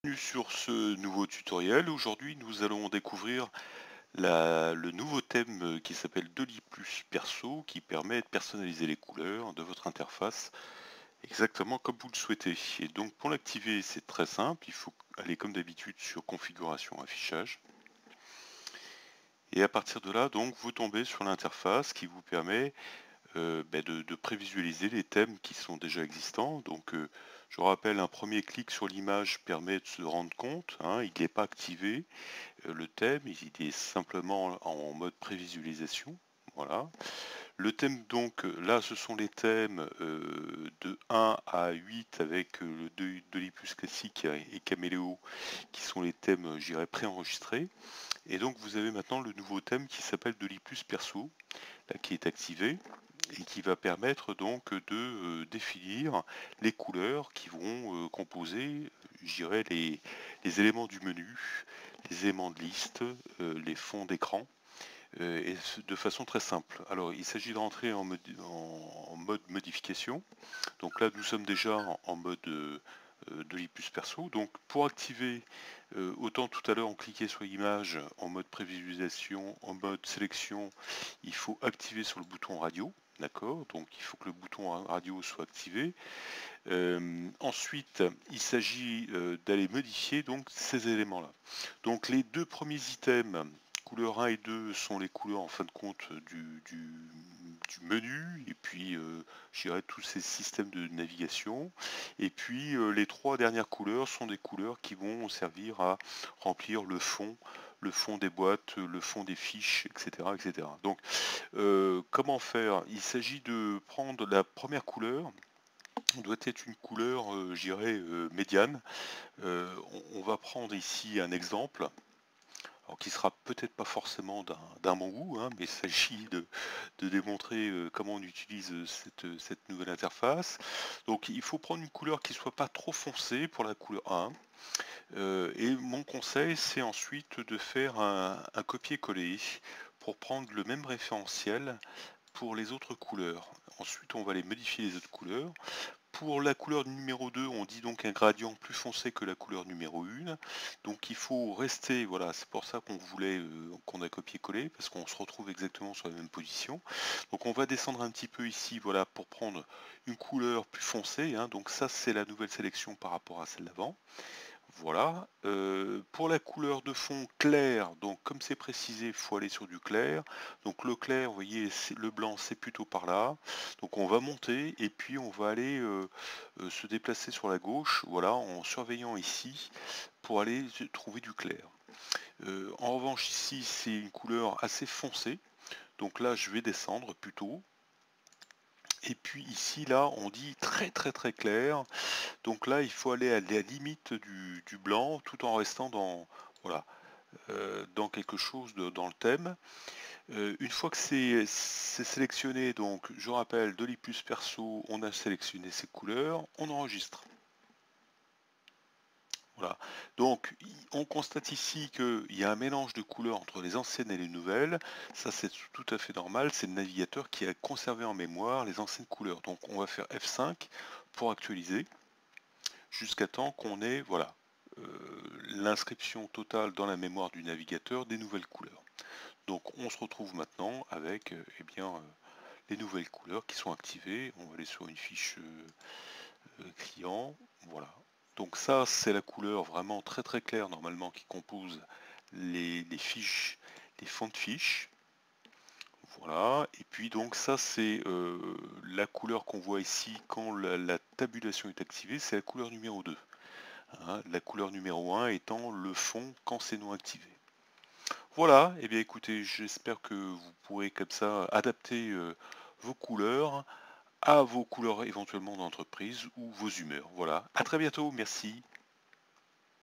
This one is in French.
bienvenue sur ce nouveau tutoriel. Aujourd'hui, nous allons découvrir le nouveau thème qui s'appelle Doli Plus Perso, qui permet de personnaliser les couleurs de votre interface exactement comme vous le souhaitez. Et donc pour l'activer, c'est très simple, il faut aller comme d'habitude sur Configuration, Affichage. Et à partir de là, donc, vous tombez sur l'interface qui vous permet de prévisualiser les thèmes qui sont déjà existants. Donc, je rappelle, un premier clic sur l'image permet de se rendre compte, hein, il n'est pas activé, le thème, il est simplement en mode prévisualisation. Voilà. Le thème, donc, là, ce sont les thèmes de 1 à 8 avec le Dolly Plus classique et Caméléo, qui sont les thèmes, je dirais, préenregistrés. Et donc, vous avez maintenant le nouveau thème qui s'appelle Dolly Plus Perso, là, qui est activé et qui va permettre donc de définir les couleurs qui vont composer, je dirais, les éléments du menu, les éléments de liste, les fonds d'écran, de façon très simple. Alors, il s'agit de rentrer en mode modification. Donc là, nous sommes déjà en mode de l'I++ perso. Donc, pour activer, autant tout à l'heure, on cliquait sur l'image en mode prévisualisation, en mode sélection, il faut activer sur le bouton radio. D'accord, donc il faut que le bouton radio soit activé. Ensuite, il s'agit d'aller modifier donc ces éléments-là. Donc les deux premiers items, couleur 1 et 2, sont les couleurs en fin de compte du menu, et puis je dirais tous ces systèmes de navigation. Et puis les trois dernières couleurs sont des couleurs qui vont servir à remplir le fond des boîtes, le fond des fiches, etc. etc. Donc comment faire? Il s'agit de prendre la première couleur, doit être une couleur, je dirais, médiane. On va prendre ici un exemple, alors qui sera peut-être pas forcément d'un bon goût, hein, mais il s'agit de démontrer comment on utilise cette nouvelle interface. Donc il faut prendre une couleur qui soit pas trop foncée pour la couleur 1. Et mon conseil, c'est ensuite de faire un copier-coller pour prendre le même référentiel pour les autres couleurs. Ensuite, on va aller modifier les autres couleurs. Pour la couleur numéro 2, on dit donc un gradient plus foncé que la couleur numéro 1. Donc il faut rester, voilà, c'est pour ça qu'on voulait, qu'on a copié-collé, parce qu'on se retrouve exactement sur la même position. Donc on va descendre un petit peu ici, voilà, pour prendre une couleur plus foncée, hein. Donc ça, c'est la nouvelle sélection par rapport à celle d'avant. Voilà. Pour la couleur de fond clair, donc comme c'est précisé, il faut aller sur du clair. Donc le clair, vous voyez, le blanc, c'est plutôt par là. Donc on va monter et puis on va aller se déplacer sur la gauche, voilà, en surveillant ici pour aller trouver du clair. En revanche, ici, c'est une couleur assez foncée. Donc là, je vais descendre plutôt. Et puis ici, là, on dit très très très clair. Donc là, il faut aller à la limite du blanc tout en restant dans, voilà, dans quelque chose dans le thème. Une fois que c'est sélectionné, donc je rappelle, de l'I+ perso, on a sélectionné ces couleurs, on enregistre. Voilà. Donc on constate ici qu'il y a un mélange de couleurs entre les anciennes et les nouvelles. Ça, c'est tout à fait normal, c'est le navigateur qui a conservé en mémoire les anciennes couleurs. Donc on va faire F5 pour actualiser jusqu'à temps qu'on ait, voilà, l'inscription totale dans la mémoire du navigateur des nouvelles couleurs. Donc on se retrouve maintenant avec eh bien, les nouvelles couleurs qui sont activées. On va aller sur une fiche client, voilà. Donc ça, c'est la couleur vraiment très très claire normalement qui compose les fiches, les fonds de fiches. Voilà, et puis donc ça c'est la couleur qu'on voit ici quand la tabulation est activée, c'est la couleur numéro 2. Hein, la couleur numéro 1 étant le fond quand c'est non activé. Voilà, et bien écoutez, j'espère que vous pourrez comme ça adapter vos couleurs à vos couleurs éventuellement d'entreprise ou vos humeurs. Voilà, à très bientôt, merci.